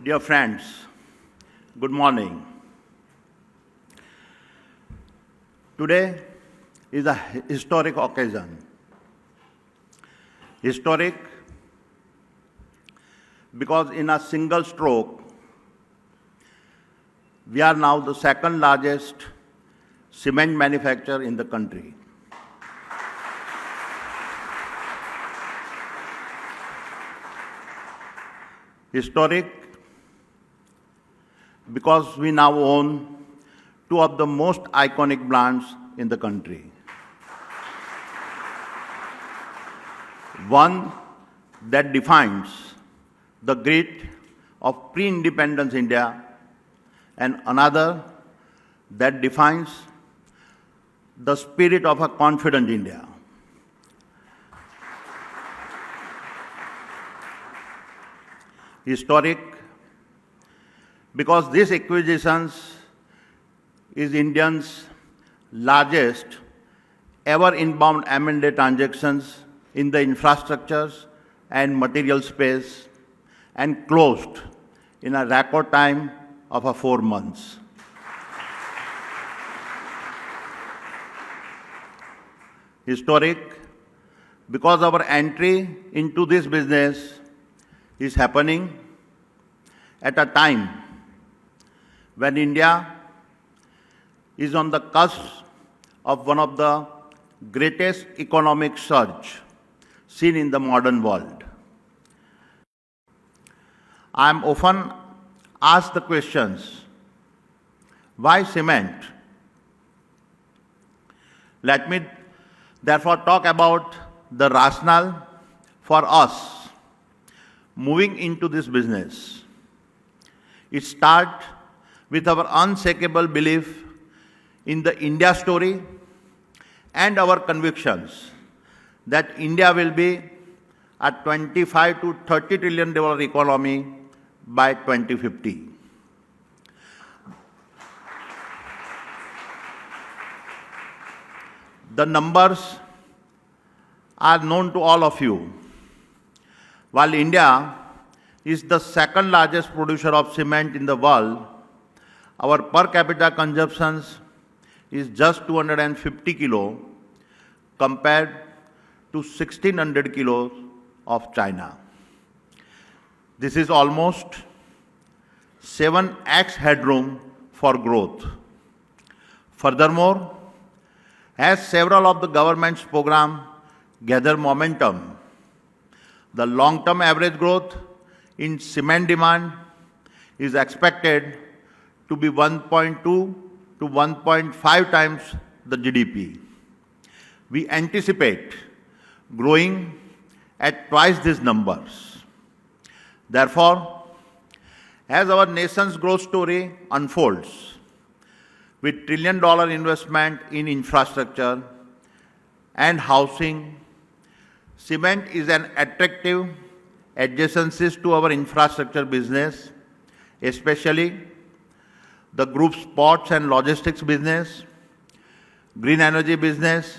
Dear friends, good morning. Today is a historic occasion. Historic because in a single stroke, we are now the second largest cement manufacturer in the country. Historic because we now own two of the most iconic brands in the country. One that defines the grit of pre-independence India, and another that defines the spirit of a confident India. Historic because this acquisition is India's largest ever inbound M&A transactions in the infrastructures and material space and closed in a record time of 4 months. Historic because our entry into this business is happening at a time when India is on the cusp of one of the greatest economic surge seen in the modern world. I am often asked the questions, why cement? Let me therefore talk about the rationale for us moving into this business. It starts with our unshakable belief in the India story and our convictions that India will be a $25 to $30 trillion economy by 2050. The numbers are known to all of you. While India is the second largest producer of cement in the world, our per capita consumption is just 250 kilo compared to 1600 kilos of China. This is almost 7x headroom for growth. Furthermore, as several of the government's programs gather momentum, the long-term average growth in cement demand is expected to be 1.2 to 1.5 times the GDP. We anticipate growing at twice these numbers. Therefore, as our nation's growth story unfolds, with trillion-dollar investment in infrastructure and housing, cement is an attractive adjacency to our infrastructure business, especially the group's ports and logistics business, green energy business,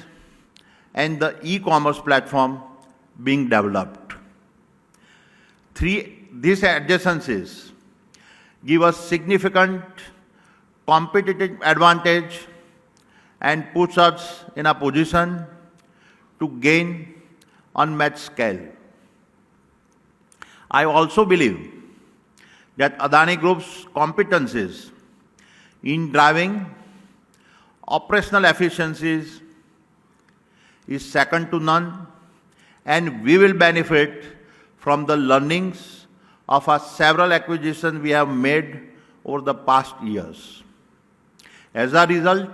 and the e-commerce platform being developed. These adjacencies give us significant competitive advantage and puts us in a position to gain unmatched scale. I also believe that Adani Group's competencies in driving operational efficiencies is second to none, and we will benefit from the learnings of our several acquisitions we have made over the past years. As a result,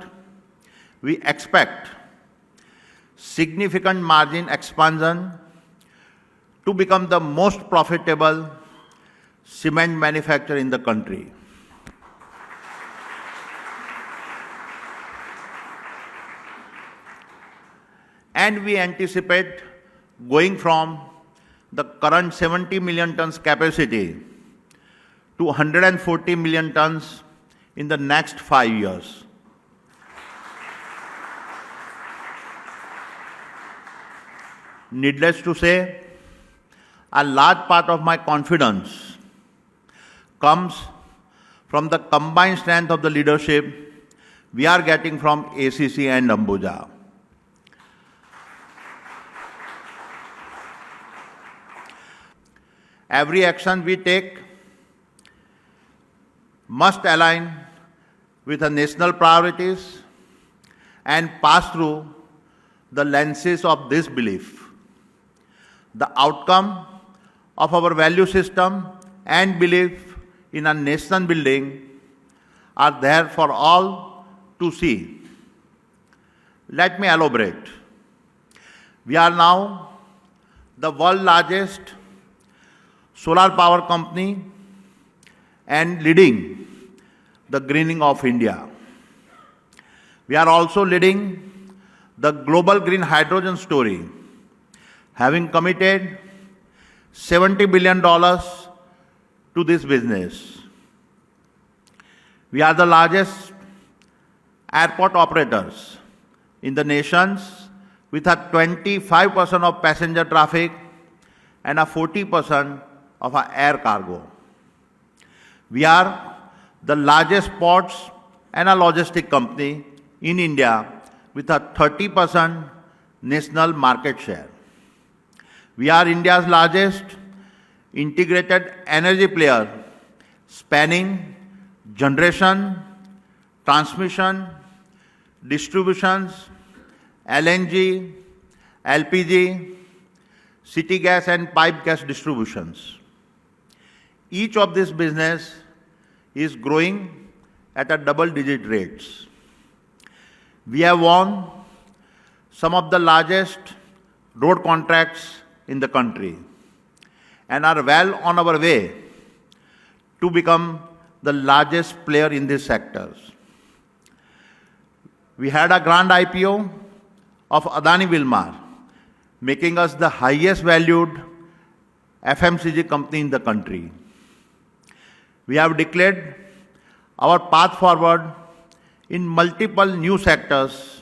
we expect significant margin expansion to become the most profitable cement manufacturer in the country. And we anticipate going from the current 70 million tons capacity to 140 million tons in the next 5 years. Needless to say, a large part of my confidence comes from the combined strength of the leadership we are getting from ACC and Ambuja. Every action we take must align with the national priorities and pass through the lenses of this belief. The outcome of our value system and belief in a nation building are there for all to see. Let me elaborate. We are now the world's largest solar power company and leading the greening of India. We are also leading the global green hydrogen story, having committed $70 billion to this business. We are the largest airport operators in the nations with a 25% of passenger traffic and a 40% of our air cargo. We are the largest ports and a logistic company in India with a 30% national market share. We are India's largest integrated energy player, spanning generation, transmission, distributions, LNG, LPG, city gas and pipe gas distributions. Each of these business is growing at a double-digit rates. We have won some of the largest road contracts in the country and are well on our way to become the largest player in these sectors. We had a grand IPO of Adani Wilmar, making us the highest valued FMCG company in the country. We have declared our path forward in multiple new sectors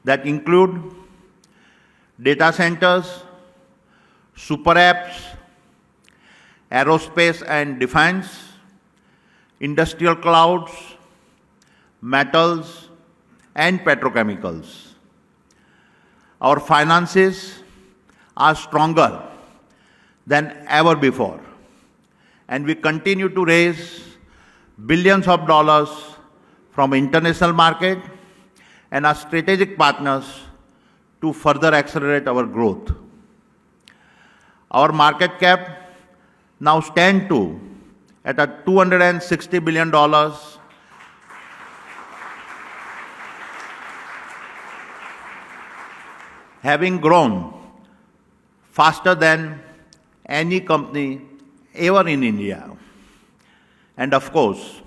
that include data centers, super apps, aerospace and defense, industrial clouds, metals, and petrochemicals. Our finances are stronger than ever before, and we continue to raise billions of dollars from international market and our strategic partners to further accelerate our growth. Our market cap now stands at a $260 billion, having grown faster than any company ever in India. And of course,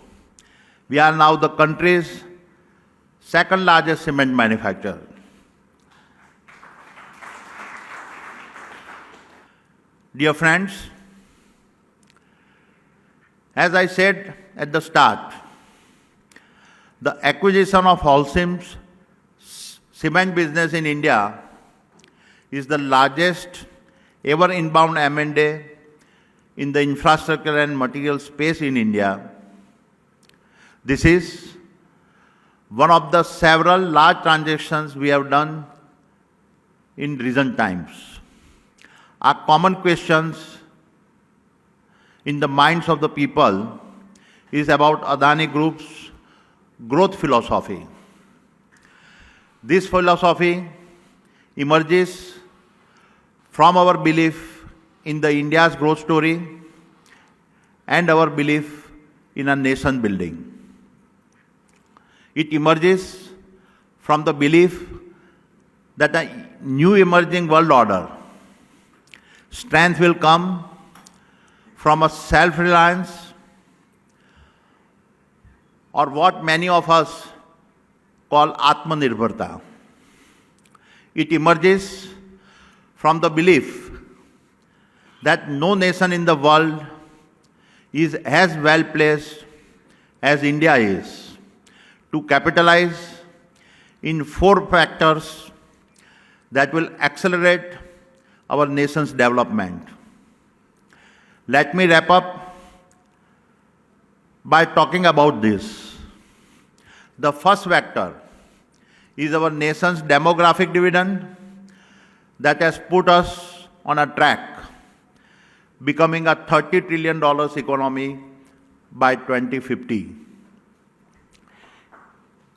we are now the country's second largest cement manufacturer. Dear friends, as I said at the start, the acquisition of Holcim's cement business in India is the largest ever inbound M&A in the infrastructure and material space in India. This is one of the several large transactions we have done in recent times. Our common questions in the minds of the people is about Adani Group's growth philosophy. This philosophy emerges from our belief in the India's growth story and our belief in a nation building. It emerges from the belief that a new emerging world order strength will come from a self-reliance, or what many of us call Atmanirbharta. It emerges from the belief that no nation in the world is as well placed as India is to capitalize in 4 factors that will accelerate our nation's development. Let me wrap up by talking about this. The first vector is our nation's demographic dividend that has put us on a track becoming a $30 trillion economy by 2050.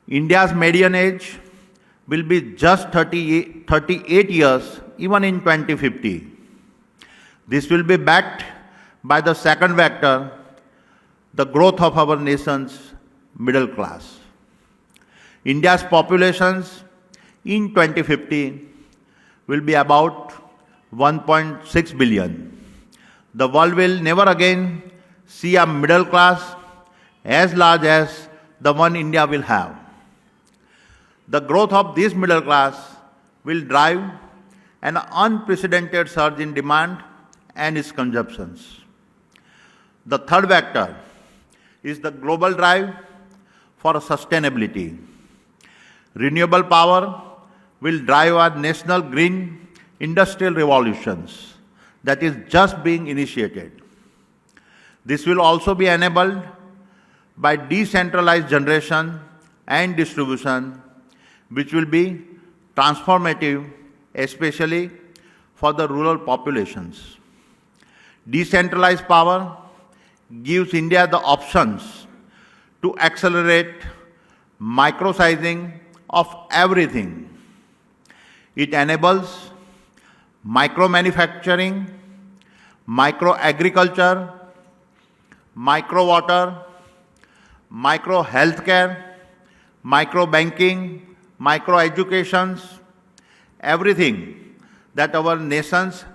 India's median age will be just 38 years even in 2050. This will be backed by the second vector, the growth of our nation's middle class. India's populations in 2050 will be about 1.6 billion. The world will never again see a middle class as large as the one India will have. The growth of this middle class will drive an unprecedented surge in demand and its consumptions. The third vector is the global drive for sustainability. Renewable power will drive our national green industrial revolutions that is just being initiated. This will also be enabled by decentralized generation and distribution, which will be transformative, especially for the rural populations. Decentralized power gives India the options to accelerate micro-sizing of everything. It enables micro-manufacturing, micro-agriculture, micro-water, micro-healthcare, micro-banking, micro-educations, everything that our nation's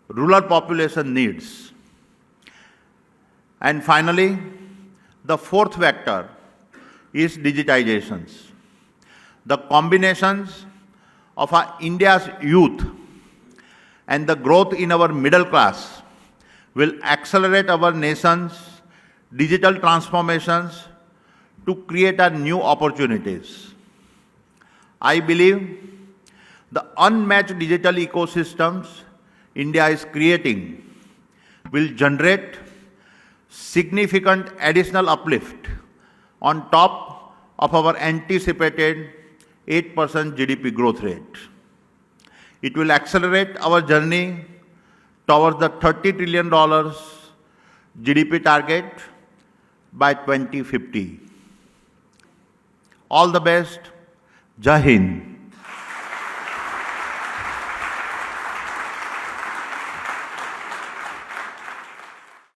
rural population needs. And finally, the fourth vector is digitizations. The combinations of our India's youth and the growth in our middle class will accelerate our nation's digital transformations to create new opportunities. I believe the unmatched digital ecosystems India is creating will generate significant additional uplift on top of our anticipated 8% GDP growth rate. It will accelerate our journey towards the $30 trillion GDP target by 2050. All the best. Jai Hind.